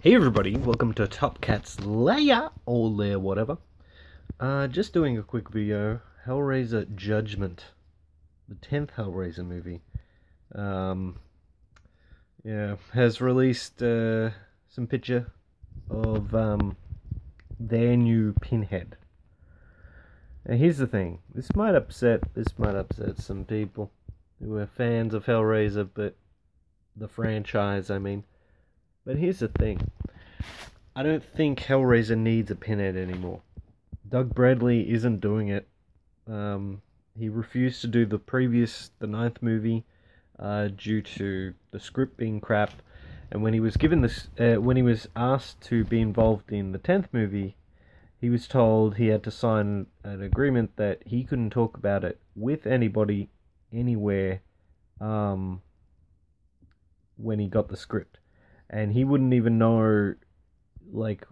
Hey everybody, welcome to Top Cat's Lair, or Lair, whatever. Just doing a quick video. Hellraiser Judgment, the 10th Hellraiser movie, has released some picture of their new Pinhead. Now here's the thing, this might upset some people who are fans of Hellraiser, but the franchise, I mean. But here's the thing. I don't think Hellraiser needs a Pinhead anymore. Doug Bradley isn't doing it. He refused to do the ninth movie, due to the script being crap. And when he was given this, when he was asked to be involved in the 10th movie, he was told he had to sign an agreement that he couldn't talk about it with anybody, anywhere, when he got the script. And he wouldn't even know, like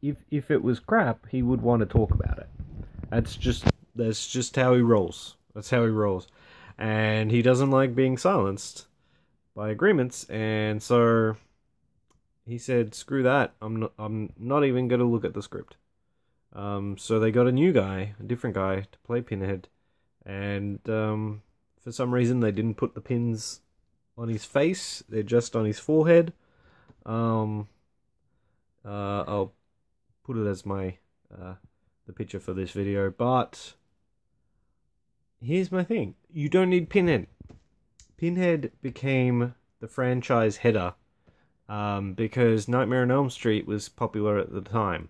if it was crap, he would want to talk about it. That's just how he rolls. That's how he rolls. And he doesn't like being silenced by agreements, and so he said, screw that, I'm not even going to look at the script. So they got a different guy to play Pinhead, and for some reason they didn't put the pins on his face, they're just on his forehead. I'll put it as my the picture for this video, but here's my thing. You don't need Pinhead. Pinhead became the franchise header because Nightmare on Elm Street was popular at the time.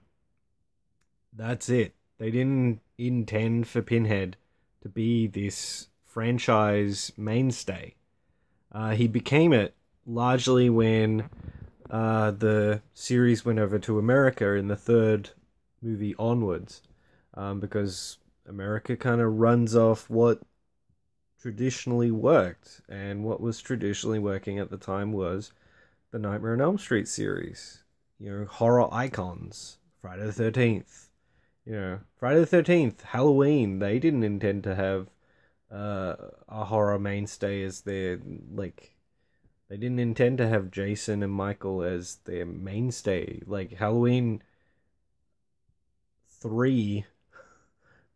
That's it. They didn't intend for Pinhead to be this franchise mainstay. He became it largely when the series went over to America in the third movie onwards, because America kind of runs off what traditionally worked, and what was traditionally working at the time was the Nightmare on Elm Street series. You know, horror icons, Friday the 13th. You know, Friday the 13th, Halloween. They didn't intend to have a horror mainstay as their, like, they didn't intend to have Jason and Michael as their mainstay. Like, Halloween 3,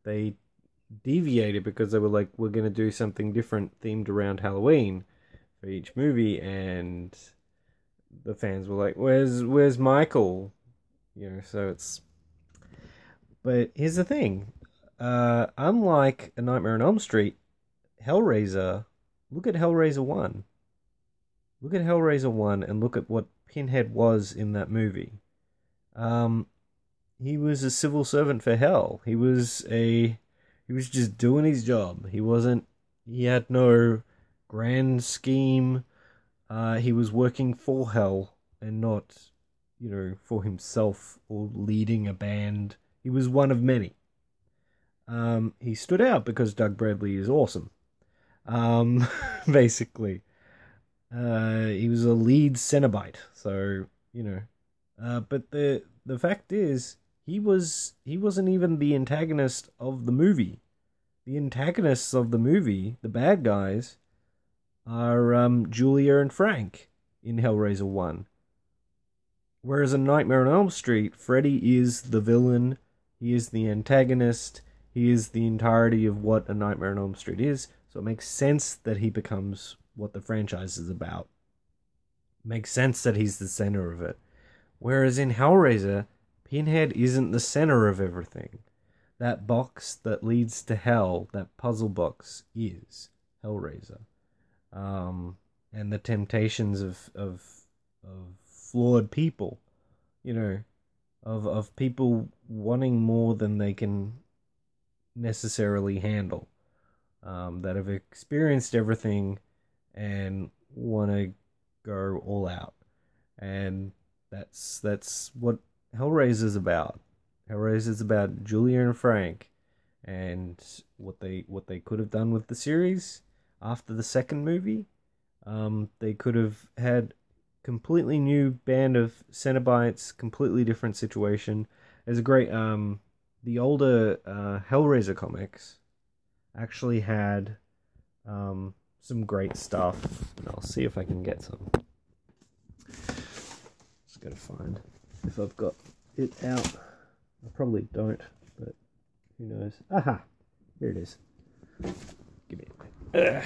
they deviated because they were like, we're going to do something different themed around Halloween for each movie, and the fans were like, where's Michael? You know, so it's... But here's the thing. Unlike A Nightmare on Elm Street, Hellraiser, look at Hellraiser 1. Look at Hellraiser 1 and look at what Pinhead was in that movie. He was a civil servant for Hell. He was just doing his job. He had no grand scheme. He was working for Hell and not, you know, for himself or leading a band. He was one of many. He stood out because Doug Bradley is awesome. Basically. He was a lead Cenobite, so, you know. But the fact is, he wasn't even the antagonist of the movie. The antagonists of the movie, the bad guys, are Julia and Frank in Hellraiser 1. Whereas in Nightmare on Elm Street, Freddy is the villain, he is the antagonist, he is the entirety of what A Nightmare on Elm Street is, so it makes sense that he becomes what the franchise is about. It makes sense that he's the center of it. Whereas in Hellraiser, Pinhead isn't the center of everything. That box that leads to hell, that puzzle box, is Hellraiser. And the temptations of flawed people, you know, of people wanting more than they can necessarily handle, that have experienced everything and want to go all out. And that's what Hellraiser's about. Hellraiser's about Julia and Frank, and what they could have done with the series after the second movie. They could have had completely new band of Cenobites, completely different situation. There's a great the older Hellraiser comics actually had some great stuff, and I'll see if I can get some. gotta find if I've got it out. I probably don't, but who knows? Aha! Here it is. Give me it.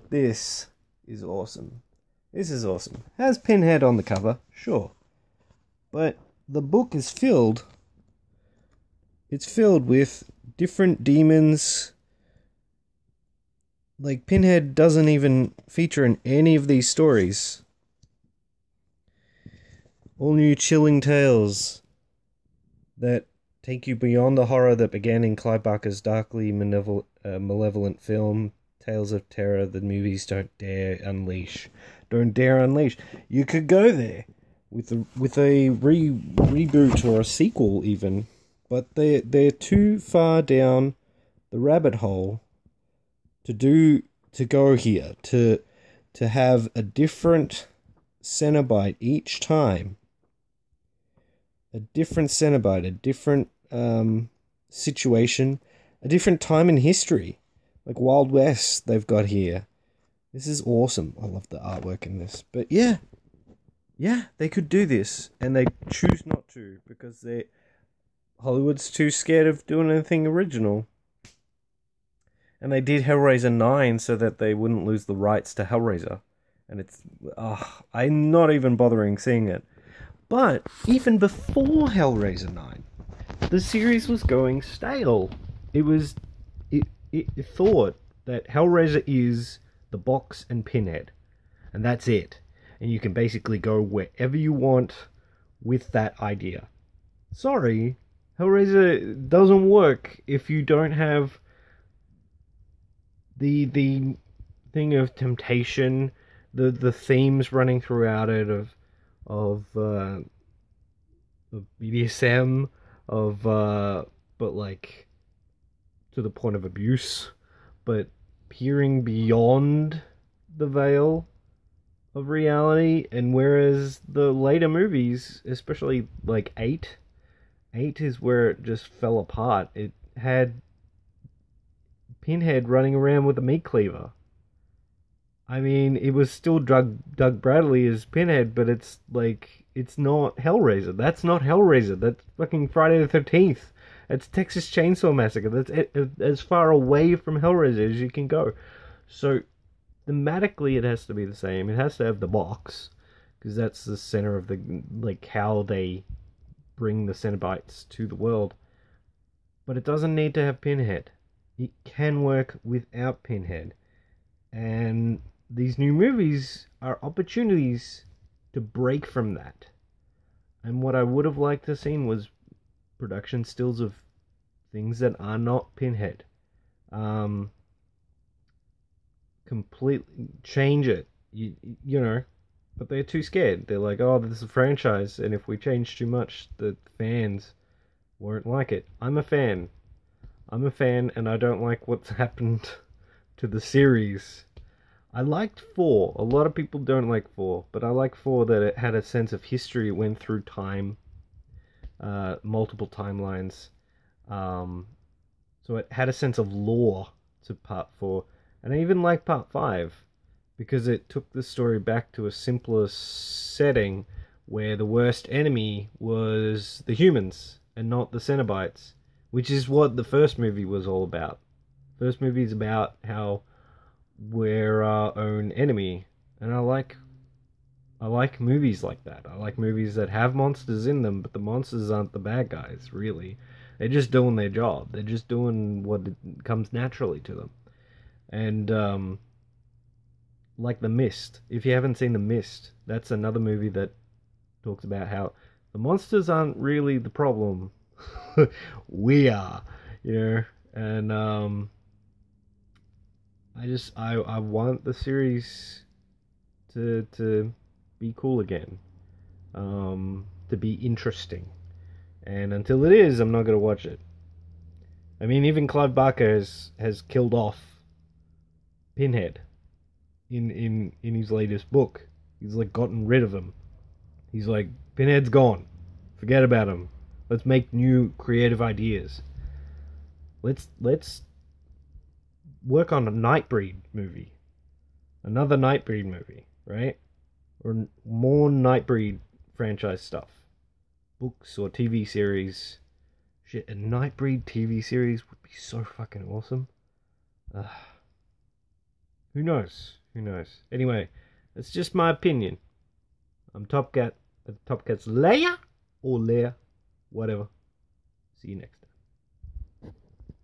This is awesome. This is awesome. Has Pinhead on the cover, sure. But the book is filled. It's filled with different demons. Like, Pinhead doesn't even feature in any of these stories. All new chilling tales that take you beyond the horror that began in Clive Barker's darkly malevolent film, Tales of Terror the movies don't dare unleash. Don't dare unleash. You could go there with a reboot or a sequel even, but they're too far down the rabbit hole to go here, to have a different Cenobite each time. A different Cenobite, a different situation, a different time in history. Like Wild West they've got here. This is awesome. I love the artwork in this. But yeah, they could do this, and they choose not to because Hollywood's too scared of doing anything original. And they did Hellraiser 9 so that they wouldn't lose the rights to Hellraiser. And it's... I'm not even bothering seeing it. But even before Hellraiser 9, the series was going stale. It thought that Hellraiser is the box and Pinhead. And that's it. And you can basically go wherever you want with that idea. Sorry, Hellraiser doesn't work if you don't have the thing of temptation, the themes running throughout it of BDSM, but like to the point of abuse, but peering beyond the veil of reality. And whereas the later movies, especially like 8 is where it just fell apart. It had Pinhead running around with a meat cleaver. I mean, it was still Doug Bradley as Pinhead, but it's like, it's not Hellraiser. That's not Hellraiser. That's fucking Friday the 13th. That's Texas Chainsaw Massacre. That's as far away from Hellraiser as you can go. So, thematically, it has to be the same. It has to have the box, because that's the center of the, like, how they bring the Cenobites to the world. But it doesn't need to have Pinhead. It can work without Pinhead. And these new movies are opportunities to break from that. And what I would have liked to have seen was production stills of things that are not Pinhead. Completely change it. You know, but they're too scared. They're like, oh, this is a franchise, and if we change too much, the fans won't like it. I'm a fan, and I don't like what's happened to the series. I liked 4. A lot of people don't like 4, but I like 4 that it had a sense of history. It went through time, multiple timelines. So it had a sense of lore to part 4. And I even like part 5, because it took the story back to a simpler setting where the worst enemy was the humans and not the Cenobites, which is what the first movie was all about. First movie is about how we're our own enemy, and I like movies like that. I like movies that have monsters in them, but the monsters aren't the bad guys, really. They're just doing their job. They're just doing what comes naturally to them. And like The Mist. If you haven't seen The Mist, that's another movie that talks about how the monsters aren't really the problem. We are, you know. And I want the series to be cool again, to be interesting. And until it is, I'm not going to watch it. I mean, even Clive Barker has killed off Pinhead in his latest book. He's like gotten rid of him. He's like, Pinhead's gone. Forget about him. Let's make new creative ideas. Let's work on a Nightbreed movie. Another Nightbreed movie, right? or more Nightbreed franchise stuff, books or TV series. Shit, a Nightbreed TV series would be so fucking awesome. Who knows? Who knows? Anyway, it's just my opinion. I'm Top Cat. Top Cat's lair or lair, whatever. See you next.